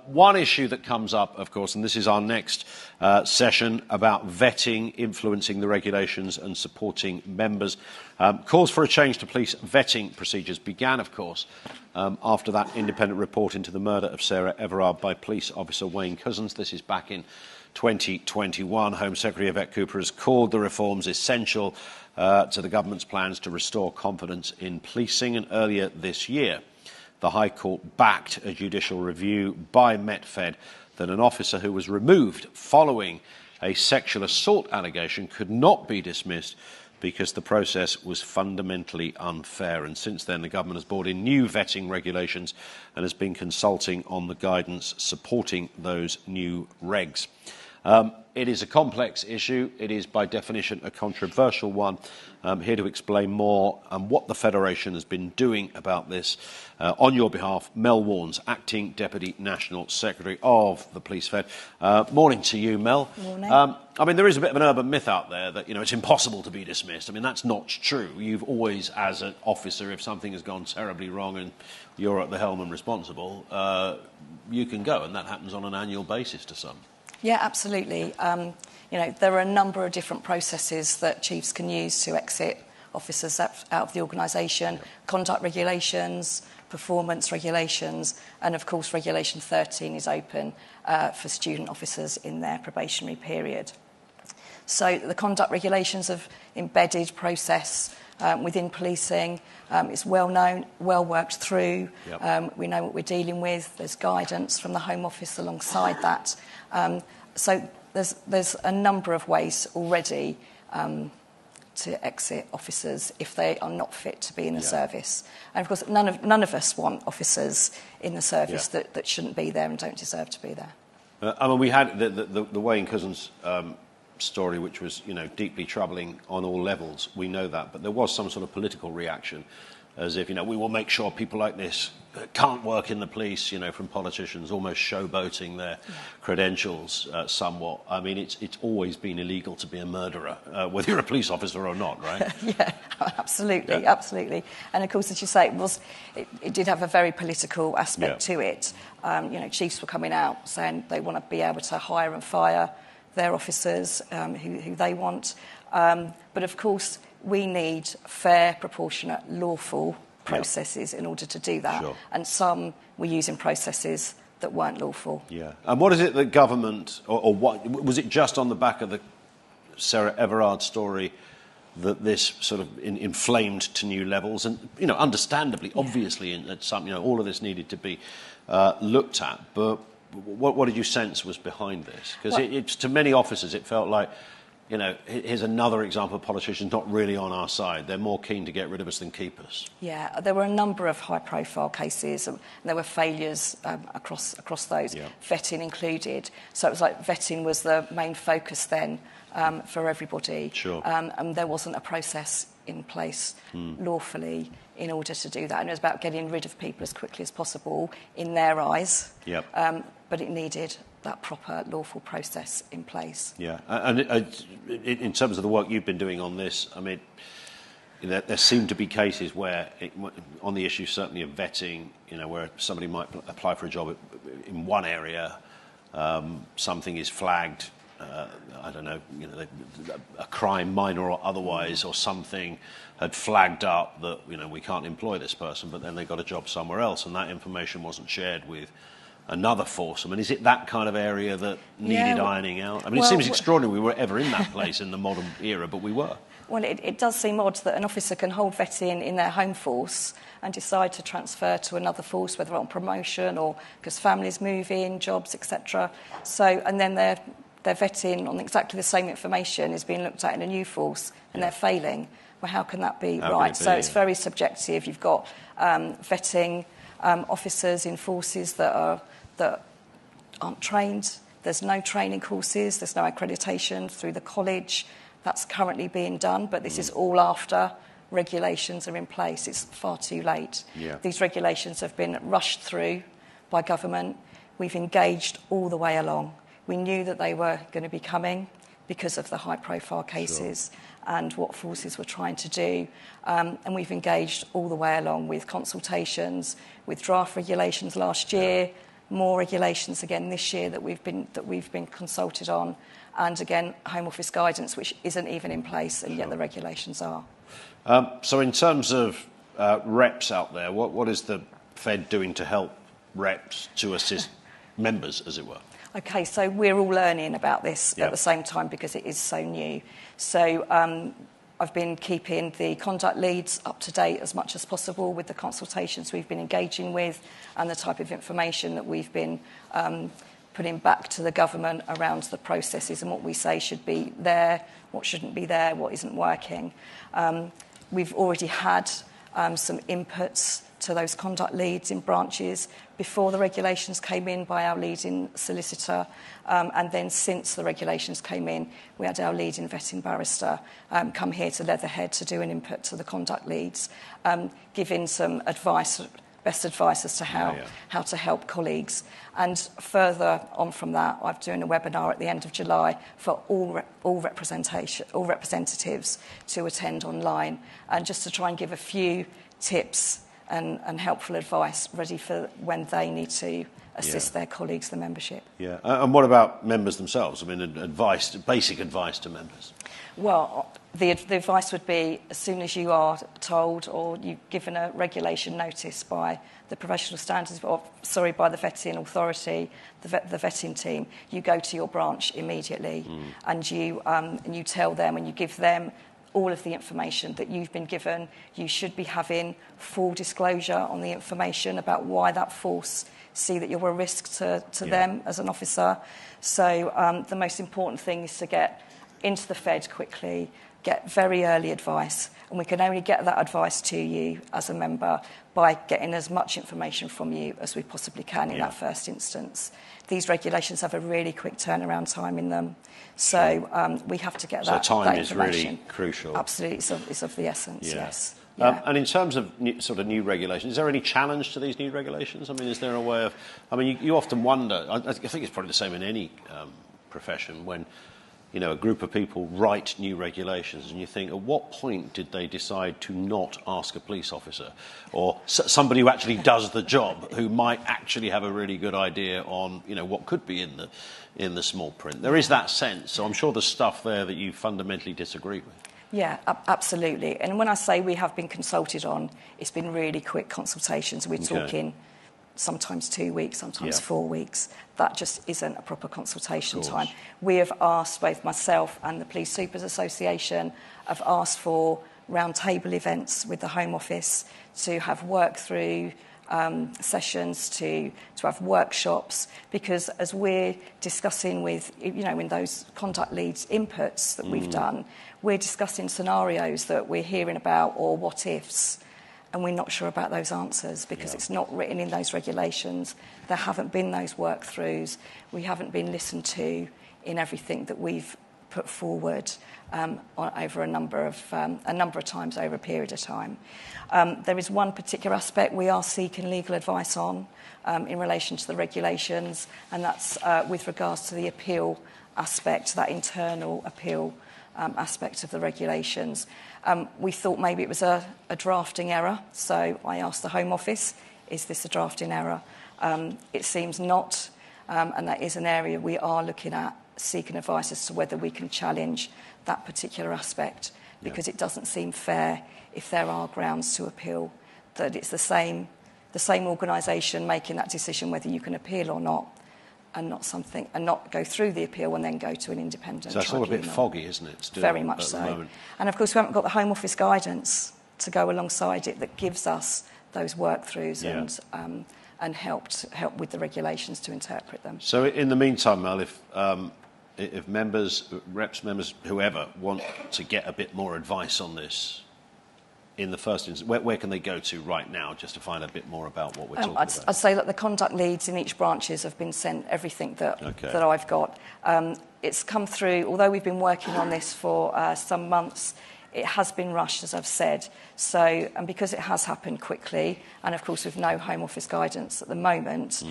One issue that comes up, of course, and this is our next session about vetting, influencing the regulations and supporting members. Calls for a change to police vetting procedures began, of course, after that independent report into the murder of Sarah Everard by police officer Wayne Couzens. This is back in 2021. Home Secretary Yvette Cooper has called the reforms essential to the government's plans to restore confidence in policing. And earlier this year, the High Court backed a judicial review by MetFed that an officer who was removed following a sexual assault allegation could not be dismissed because the process was fundamentally unfair. And since then, the government has brought in new vetting regulations and has been consulting on the guidance supporting those new regs. It is a complex issue. It is, by definition, a controversial one. Here to explain more what the Federation has been doing about this. On your behalf, Mel Warnes, Acting Deputy National Secretary of the Police Fed. Morning to you, Mel. Morning. I mean, there is a bit of an urban myth out there that, it's impossible to be dismissed. I mean, that's not true. You've always, as an officer, if something has gone terribly wrong and you're at the helm and responsible, you can go, and that happens on an annual basis to some. Yeah, absolutely. There are a number of different processes that chiefs can use to exit officers out of the organisation. Conduct regulations, performance regulations, and of course Regulation 13 is open for student officers in their probationary period. So the conduct regulations have embedded process within policing. It's well known, well worked through. Yep. We know what we're dealing with. There's guidance from the Home Office alongside that. So there's a number of ways already to exit officers if they are not fit to be in the service. And of course, none of us want officers in the service that shouldn't be there and don't deserve to be there. I mean, we had the Wayne Couzens story, which was, deeply troubling on all levels. We know that, but there was some sort of political reaction, as if, we will make sure people like this can't work in the police, from politicians almost showboating their credentials somewhat. I mean, it's always been illegal to be a murderer, whether you're a police officer or not, right? Yeah, absolutely, absolutely. And of course, as you say, it did have a very political aspect to it. Chiefs were coming out saying they want to be able to hire and fire their officers who they want. But of course, we need fair, proportionate, lawful processes in order to do that. Sure. And some were using processes that weren't lawful. Yeah. And what is it that government, or what, was it just on the back of the Sarah Everard story that this sort of inflamed to new levels? And, understandably, obviously, at some, all of this needed to be looked at. But what did you sense was behind this? Because it's to many officers, it felt like, here's another example of politicians not really on our side. They're more keen to get rid of us than keep us. Yeah, there were a number of high-profile cases, and there were failures across those, vetting included. So it was like vetting was the main focus then for everybody. Sure. And there wasn't a process in place lawfully in order to do that. And it was about getting rid of people as quickly as possible in their eyes. Yep. But it needed that proper lawful process in place. Yeah, and in terms of the work you've been doing on this, I mean, there seem to be cases where, on the issue certainly of vetting, where somebody might apply for a job in one area, something is flagged, I don't know, a crime, minor or otherwise, or something had flagged up that, we can't employ this person, but then they got a job somewhere else, and that information wasn't shared with another force. I mean, is it that kind of area that needed ironing out? I mean, it seems extraordinary we were ever in that place in the modern era, but we were. Well, it does seem odd that an officer can hold vetting in their home force and decide to transfer to another force, whether on promotion or because families move in, jobs, etc. So, and then their vetting on exactly the same information is being looked at in a new force, and they're failing. Well, how can that be right? So it's very subjective. You've got vetting officers in forces that aren't trained. There's no training courses. There's no accreditation through the college. That's currently being done, but this is all after regulations are in place. It's far too late. Yeah. These regulations have been rushed through by government. We've engaged all the way along. We knew that they were going to be coming because of the high-profile cases and what forces were trying to do. And we've engaged all the way along with consultations, with draft regulations last year, more regulations again this year that we've been consulted on, and again Home Office guidance, which isn't even in place, and yet the regulations are. So in terms of reps out there, what is the Fed doing to help reps to assist members, as it were? Okay, so we're all learning about this at the same time because it is so new. So I've been keeping the conduct leads up to date as much as possible with the consultations we've been engaging with and the type of information that we've been putting back to the government around the processes and what we say should be there, what shouldn't be there, what isn't working. We've already had some inputs to those conduct leads in branches before the regulations came in by our leading solicitor, and then since the regulations came in, we had our leading vetting barrister come here to Leatherhead to do an input to the conduct leads, giving some advice, best advice as to how to help colleagues. And further on from that, I'm doing a webinar at the end of July for all representatives to attend online, and just to try and give a few tips and helpful advice ready for when they need to assist their colleagues, the membership. Yeah, and what about members themselves? I mean, basic advice to members. Well, the advice would be, as soon as you are told or you've given a regulation notice by the professional standards, by the vetting authority, the vetting team, you go to your branch immediately, and you tell them and you give them all of the information that you've been given. You should be having full disclosure on the information about why that force see that you're a risk to them as an officer. So the most important thing is to get into the Fed quickly, get very early advice, and we can only get that advice to you as a member by getting as much information from you as we possibly can in that first instance. These regulations have a really quick turnaround time in them, so we have to get that information. So time is really crucial. Absolutely, it's of the essence, yes. And in terms of new regulations, is there any challenge to these new regulations? I mean, is there a way of... I mean, you often wonder, I think it's probably the same in any profession, when a group of people write new regulations and you think, at what point did they decide to not ask a police officer or somebody who actually does the job, who might actually have a really good idea on what could be in the small print? There is that sense, so I'm sure there's stuff there that you fundamentally disagree with. Yeah, absolutely. And when I say we have been consulted on, it's been really quick consultations. We're talking sometimes 2 weeks, sometimes 4 weeks. That just isn't a proper consultation time. We have asked, both myself and the Police Supers Association, have asked for roundtable events with the Home Office to have work-through sessions, to have workshops, because as we're discussing with, in those conduct leads inputs that we've done, we're discussing scenarios that we're hearing about or what-ifs, and we're not sure about those answers because it's not written in those regulations. There haven't been those work-throughs. We haven't been listened to in everything that we've put forward over a number of times over a period of time. There is one particular aspect we are seeking legal advice on in relation to the regulations, and that's with regards to the appeal aspect, that internal appeal aspect of the regulations. We thought maybe it was a drafting error, so I asked the Home Office, is this a drafting error? It seems not, and that is an area we are looking at, seeking advice as to whether we can challenge that particular aspect, because it doesn't seem fair, if there are grounds to appeal, that it's the same organisation making that decision whether you can appeal or not, and not go through the appeal and then go to an independent tribunal. So it's all a bit foggy, isn't it? Still, very much so. And of course, we haven't got the Home Office guidance to go alongside it that gives us those work-throughs and help with the regulations to interpret them. So in the meantime, Mel, if members, reps, members, whoever, want to get a bit more advice on this, in the first instance, where can they go to right now just to find a bit more about what we're talking about? I'd say that the conduct leads in each branches have been sent everything that I've got. It's come through, although we've been working on this for some months, it has been rushed, as I've said. So, and because it has happened quickly, and of course with no Home Office guidance at the moment,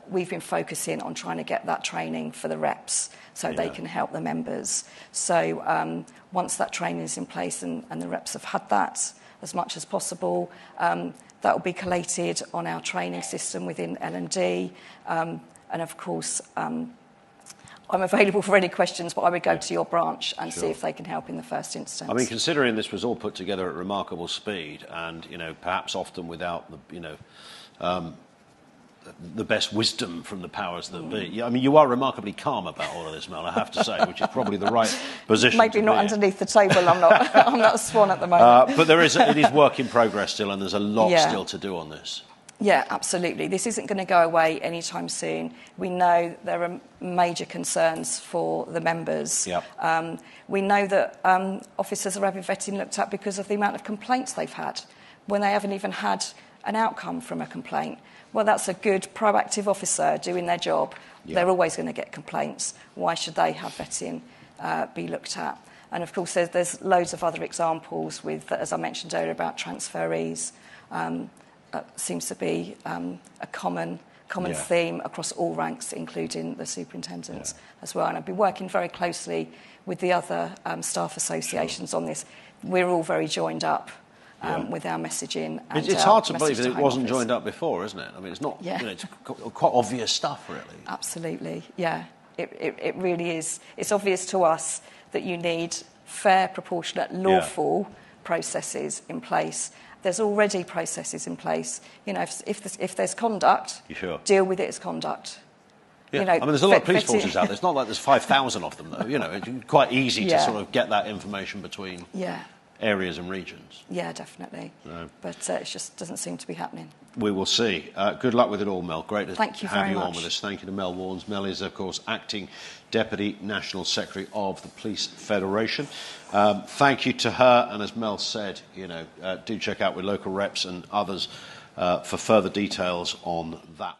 we've been focusing on trying to get that training for the reps so they can help the members. So once that training is in place and the reps have had that as much as possible, That will be collated on our training system within L&D. And of course, I'm available for any questions, but I would go to your branch and see if they can help in the first instance. I mean, considering this was all put together at remarkable speed and, perhaps often without the best wisdom from the powers that be. I mean, you are remarkably calm about all of this, Mel, I have to say, which is probably the right position. Maybe not underneath the table. I'm not a swan at the moment. But it is work in progress still, and there's a lot still to do on this. Yeah, absolutely. This isn't going to go away anytime soon. We know there are major concerns for the members. Yep. We know that officers are having vetting looked at because of the amount of complaints they've had when they haven't even had an outcome from a complaint. Well, that's a good proactive officer doing their job. Yep. They're always going to get complaints. Why should they have vetting be looked at? And of course, there's loads of other examples with, as I mentioned earlier, about transferees. Seems to be a common theme across all ranks, including the superintendents as well. And I've been working very closely with the other staff associations on this. We're all very joined up with our messaging. And it's hard to believe that it wasn't joined up before, isn't it? I mean, it's not. It's quite obvious stuff, really. Absolutely, yeah. It really is. It's obvious to us that you need fair, proportionate, lawful processes in place. There's already processes in place. If there's conduct, deal with it as conduct. Yeah. I mean, there's a lot of police forces out there. It's not like there's 5,000 of them, though. It's quite easy to sort of get that information between areas and regions. Yeah, definitely. No. But it just doesn't seem to be happening. We will see. Good luck with it all, Mel. Great to have you on with us. Thank you to Mel Warnes. Mel is, of course, Acting Deputy National Secretary of the Police Federation. Thank you to her. And as Mel said, do check out with local reps and others for further details on that.